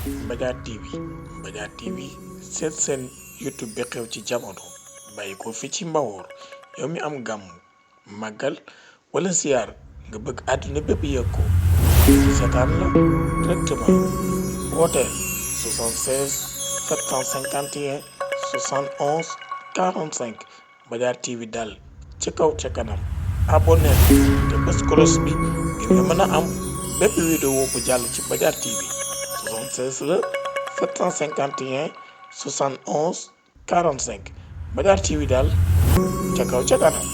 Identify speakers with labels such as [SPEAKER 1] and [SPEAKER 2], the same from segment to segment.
[SPEAKER 1] Mbadiar TV Mbadiar TV seen YouTube bi xew ci jamono bàyyi ko fi ci Mbawoor yow mi am gàmm màggal wala ziar nga bëgg àdduna bépp yëg ko seetaan la directement wooteel 76 751 71 45 Mbadiar TV daal ci kaw ca kanam abonné te bës cloche bi ngir nga mën a am bépp vidéo bu jàll ci Mbadiar TV 76 la 751 71 45 Mbadiar TV daal ca kaw ca kanam.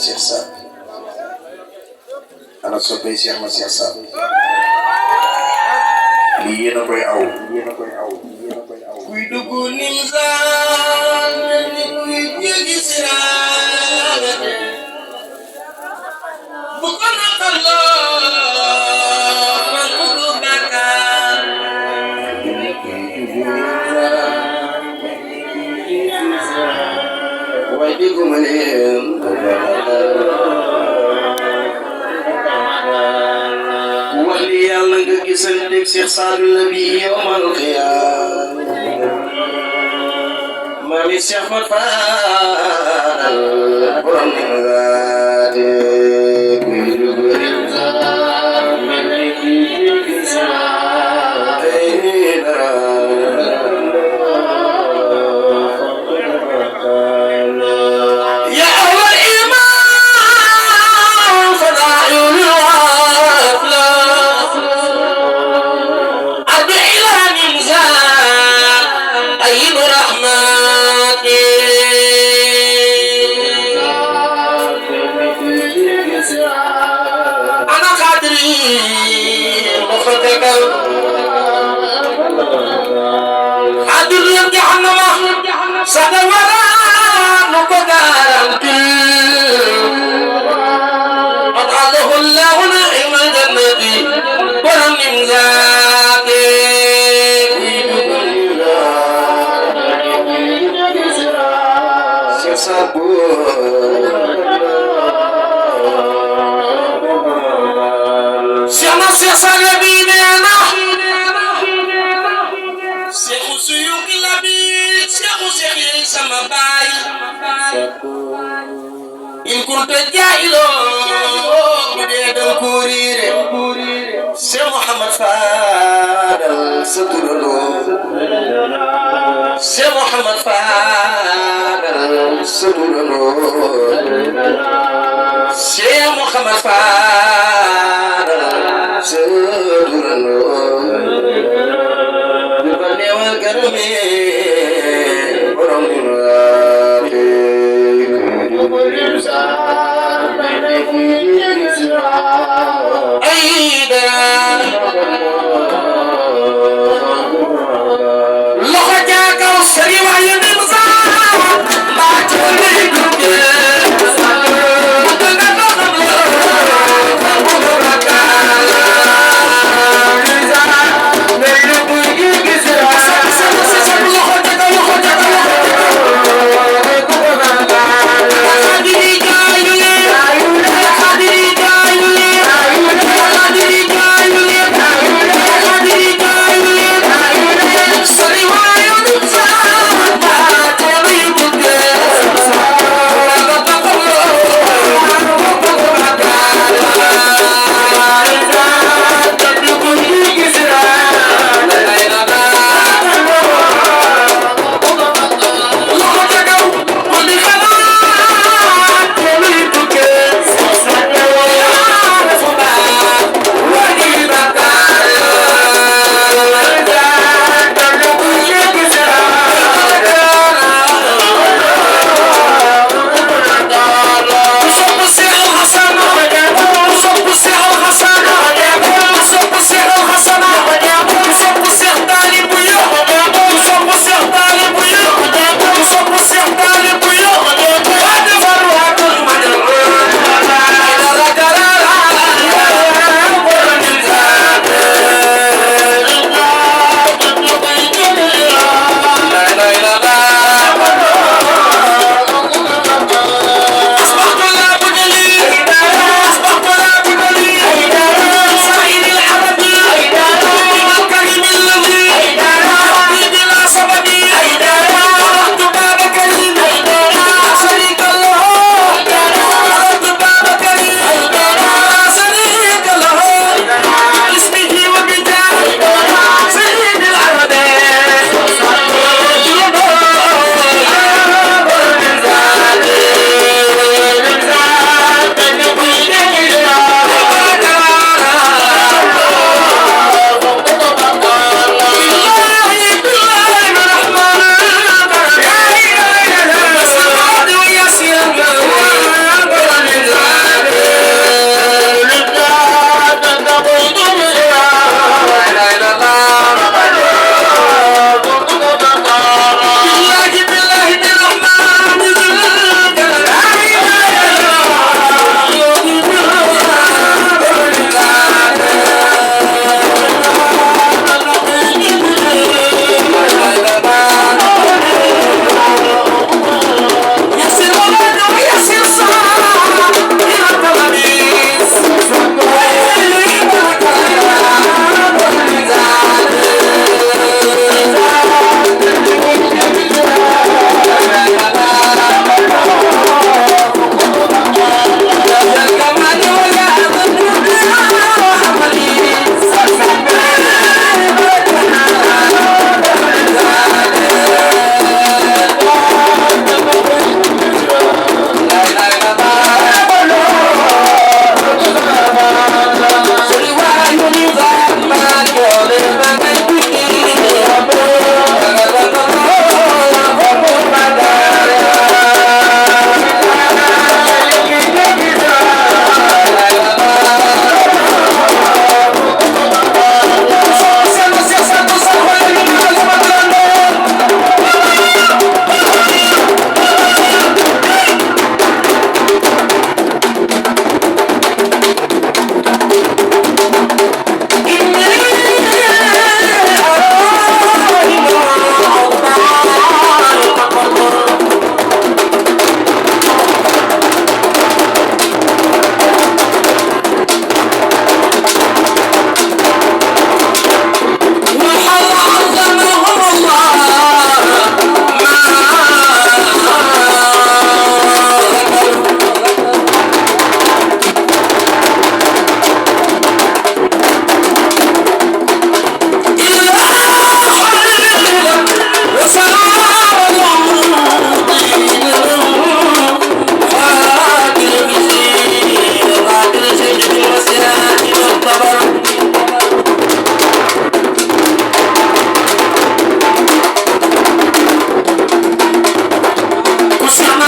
[SPEAKER 2] Cheikh Sarr ana soppay Cheikh ma Cheikh Sarr lii yéen a koy aw kuy dugg Nimzaan ni kuy jéggi siraat bu ko naqarloo man ku du bàkkaar way déggu ma leen wali yàlla nga gisanteeg Cheikh Saadu Nabi yawmal qiyaam mami Cheikh Mat Faal borom ni ngaate kuy dugg Nimzaan mel ni kuy jéggi siraat ay dara in kunta jaahilo بديدن كوريري سي محمد فادل سترلو سي محمد فادل سترلو سي محمد فادل سترلو ببني والقرمي برمي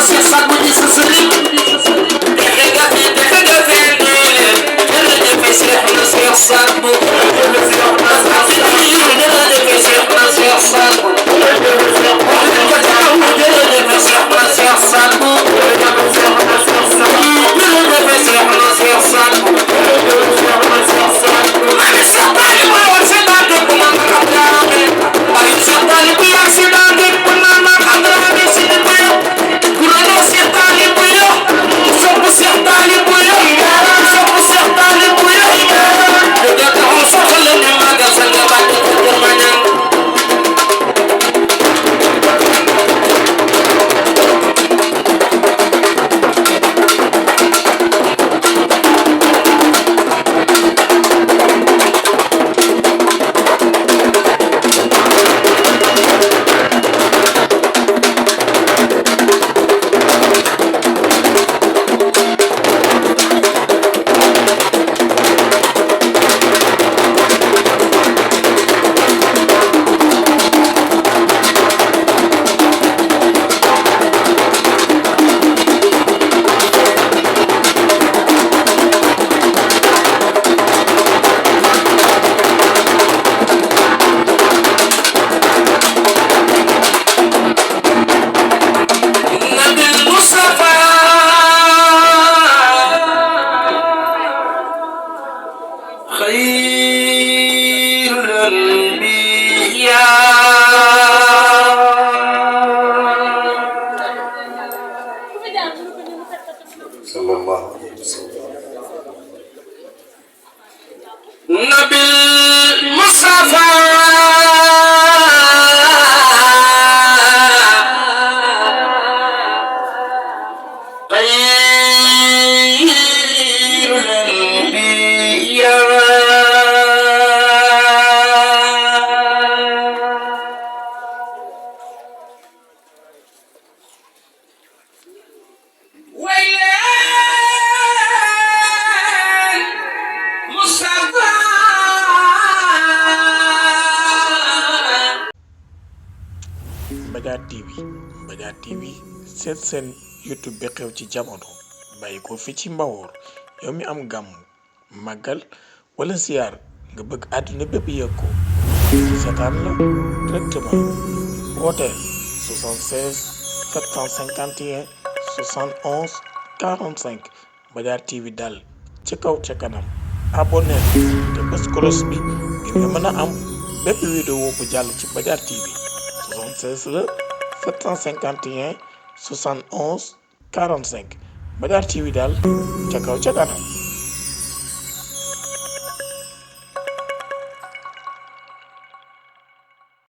[SPEAKER 2] Cheikh Sadbou di sa sëriñ defe nga fi jërëjëf Cheikh na Cheikh Sadbou jërëjëf Cheikh na Cheikh Sadbou jërëjëf Cheikh Sadbou
[SPEAKER 1] Mbadiar TV seet seen YouTube bi xew ci jamono bàyyi ko fi ci Mbawoor yow mi am gàmm màggal wala ziar nga bëgg àdduna bépp yëg ko seetaan la directement wooteel 76 751 71 45 Mbadiar TV daal ci kaw ca kanam abonné te bës cloche bi ngir nga mën a am bépp vidéo bu jàll ci Mbadiar TV 76 la 751 71 45 Mbadiar TV daal ca kaw ca kanam